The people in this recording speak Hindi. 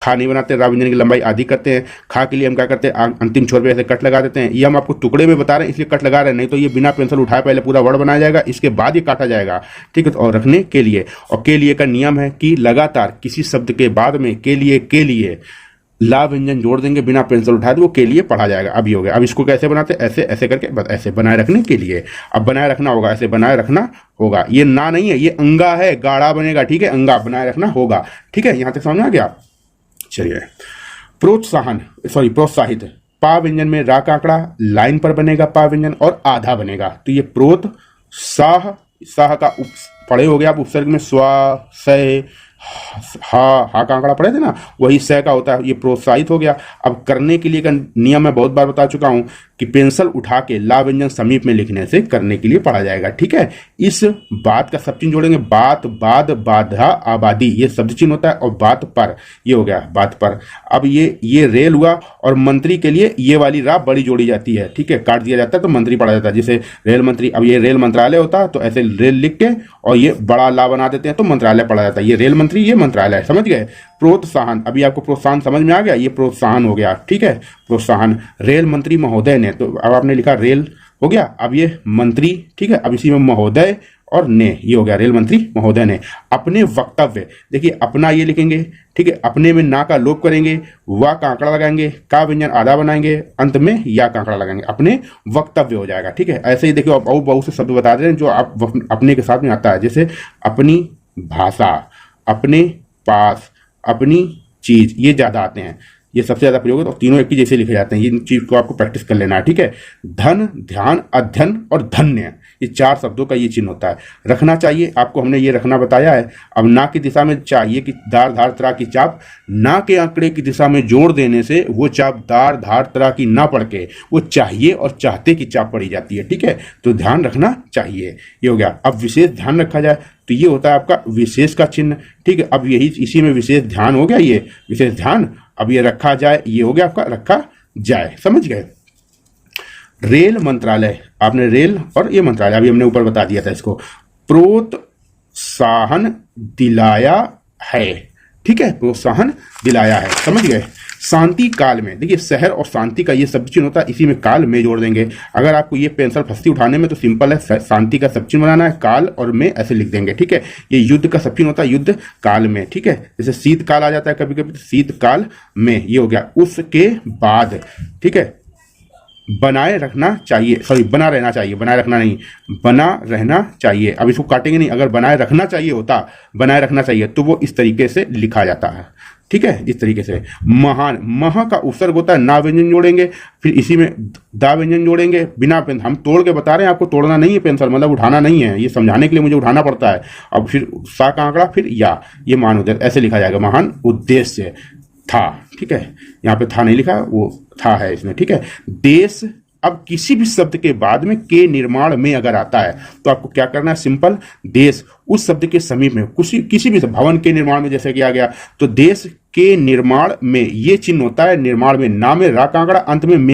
खा नहीं बनाते, रा व्यंजन की लंबाई आधी करते हैं। खा के लिए हम क्या करते हैं, अंतिम छोर पे ऐसे कट लगा देते हैं। ये हम आपको टुकड़े में बता रहे हैं इसलिए कट लगा रहे हैं, नहीं तो ये बिना पेंसिल उठाए पहले पूरा वर्ड बनाया जाएगा, इसके बाद ये काटा जाएगा, ठीक है। और रखने के लिए, और के लिए का नियम है कि लगातार किसी शब्द के बाद में के लिए ला व्यंजन जोड़ देंगे बिना पेंसिल उठाए तो वो के लिए पढ़ा जाएगा। अब ये हो गया। अब इसको कैसे बनाते हैं, ऐसे ऐसे करके, बस ऐसे बनाए रखने के लिए। अब बनाए रखना होगा, ऐसे बनाए रखना होगा, ये ना नहीं है, ये अंगा है, गाढ़ा बनेगा, ठीक है, अंगा बनाए रखना होगा, ठीक है। यहां तक समझ में आ गया। चलिए, प्रोत्साहित, पा व्यंजन में रा का आंकड़ा लाइन पर बनेगा पा व्यंजन और आधा बनेगा, तो ये प्रोत्साह, साह का पढ़े हो गया आप उपसर्ग में, स्वा से हा का आंकड़ा पढ़े थे ना, वही स का होता है, ये प्रोत्साहित हो गया। अब करने के लिए का नियम मैं बहुत बार बता चुका हूं कि पेंसिल उठा के ला व्यंजन समीप में लिखने से करने के लिए पढ़ा जाएगा, ठीक है। इस बात का सब चिन्ह जोड़ेंगे, बात, बाद, बाधा, आबादी, ये शब्द चिन्ह होता है, और बात पर, ये हो गया बात पर। अब ये रेल हुआ, और मंत्री के लिए ये वाली रा बड़ी जोड़ी जाती है, ठीक है, काट दिया जाता है तो मंत्री पढ़ा जाता है, जैसे रेल मंत्री। अब ये रेल मंत्रालय होता है तो ऐसे रेल लिख के और ये बड़ा ला बना देते हैं तो मंत्रालय पढ़ा जाता है, ये रेल मंत्री, ये मंत्रालय, समझ गए। प्रोत्साहन, अभी आपको प्रोत्साहन समझ में आ गया, ये प्रोत्साहन हो गया, ठीक है, प्रोत्साहन। रेल मंत्री महोदय ने, तो अब आपने लिखा रेल हो गया, अब ये मंत्री, ठीक है, अब इसी में महोदय और ने, ये हो गया रेल मंत्री महोदय ने। अपने वक्तव्य, देखिए अपना ये लिखेंगे, ठीक है, अपने में ना का लोप करेंगे, वा का आंकड़ा लगाएंगे, का व्यंजन आधा बनाएंगे, अंत में या का आंकड़ा लगाएंगे, अपने वक्तव्य हो जाएगा, ठीक है। ऐसे ही देखिए आप और बहुत से शब्द बता दे रहे हैं जो आप अपने के साथ में आता है, जैसे अपनी भाषा, अपने पास, अपनी चीज, ये ज्यादा आते हैं, ये सबसे ज्यादा प्रयोग है, और तीनों एक ही जैसे लिखे जाते हैं, ये चीज को आपको प्रैक्टिस कर लेना है, ठीक है। धन, ध्यान, अध्ययन और धन्य, ये 4 शब्दों का ये चिन्ह होता है। रखना चाहिए, आपको हमने ये रखना बताया है। अब ना की दिशा में चाहिए कि दार धार त्रा की चाप, ना के आंकड़े की दिशा में जोड़ देने से वो चाप दार धार त्रा की ना पढ़ के वो चाहिए और चाहते की चाप पढ़ी जाती है, ठीक है। तो ध्यान रखना चाहिए, ये हो गया। अब विशेष ध्यान रखा जाए तो ये होता है आपका विशेष का चिन्ह, ठीक है। अब यही इसी में विशेष ध्यान हो गया, ये विशेष ध्यान। अब ये रखा जाए, ये हो गया आपका रखा जाए, समझ गए। रेल मंत्रालय, आपने रेल और ये मंत्रालय अभी हमने ऊपर बता दिया था इसको। प्रोत्साहन दिलाया है, ठीक है, प्रोत्साहन दिलाया है, समझ गए। शांति काल में, देखिए शहर और शांति का ये शब्द चिन्ह होता है, इसी में काल में जोड़ देंगे। अगर आपको ये पेंसिल फंसती उठाने में तो सिंपल है, शांति का सब चिन्ह बनाना है, काल और में ऐसे लिख देंगे, ठीक है। ये युद्ध का सब चिन्ह होता है, युद्ध काल में, ठीक है। जैसे शीतकाल आ जाता है कभी कभी, तो शीतकाल में, ये हो गया। उसके बाद, ठीक है, बनाए रखना चाहिए, सॉरी बना रहना चाहिए, बनाए रखना नहीं, बना रहना चाहिए। अब इसको काटेंगे नहीं, अगर बनाए रखना चाहिए होता, बनाए रखना चाहिए, तो वो इस तरीके से लिखा जाता है, ठीक है, इस तरीके से। महान, मह का उपसर्ग होता है, ना व्यंजन जोड़ेंगे, फिर इसी में दा व्यंजन जोड़ेंगे, बिना पेन, हम तोड़ के बता रहे हैं आपको, तोड़ना नहीं है पेंसिल, मतलब उठाना नहीं है, ये समझाने के लिए मुझे उठाना पड़ता है। अब फिर सा का आंकड़ा, फिर या, ये मान उद्देश्य, ऐसे लिखा जाएगा, महान उद्देश्य था, ठीक है। यहाँ पे था नहीं लिखा, वो था है इसमें, ठीक है। देश, अब किसी भी शब्द के बाद में के निर्माण में अगर आता है तो आपको क्या करना है, सिंपल, देश उस शब्द के समीप में, किसी भी भवन के निर्माण में जैसे कि आ गया, तो देश के निर्माण में ये चिन्ह होता है, निर्माण में, ना में रा का आंकड़ा, अंत में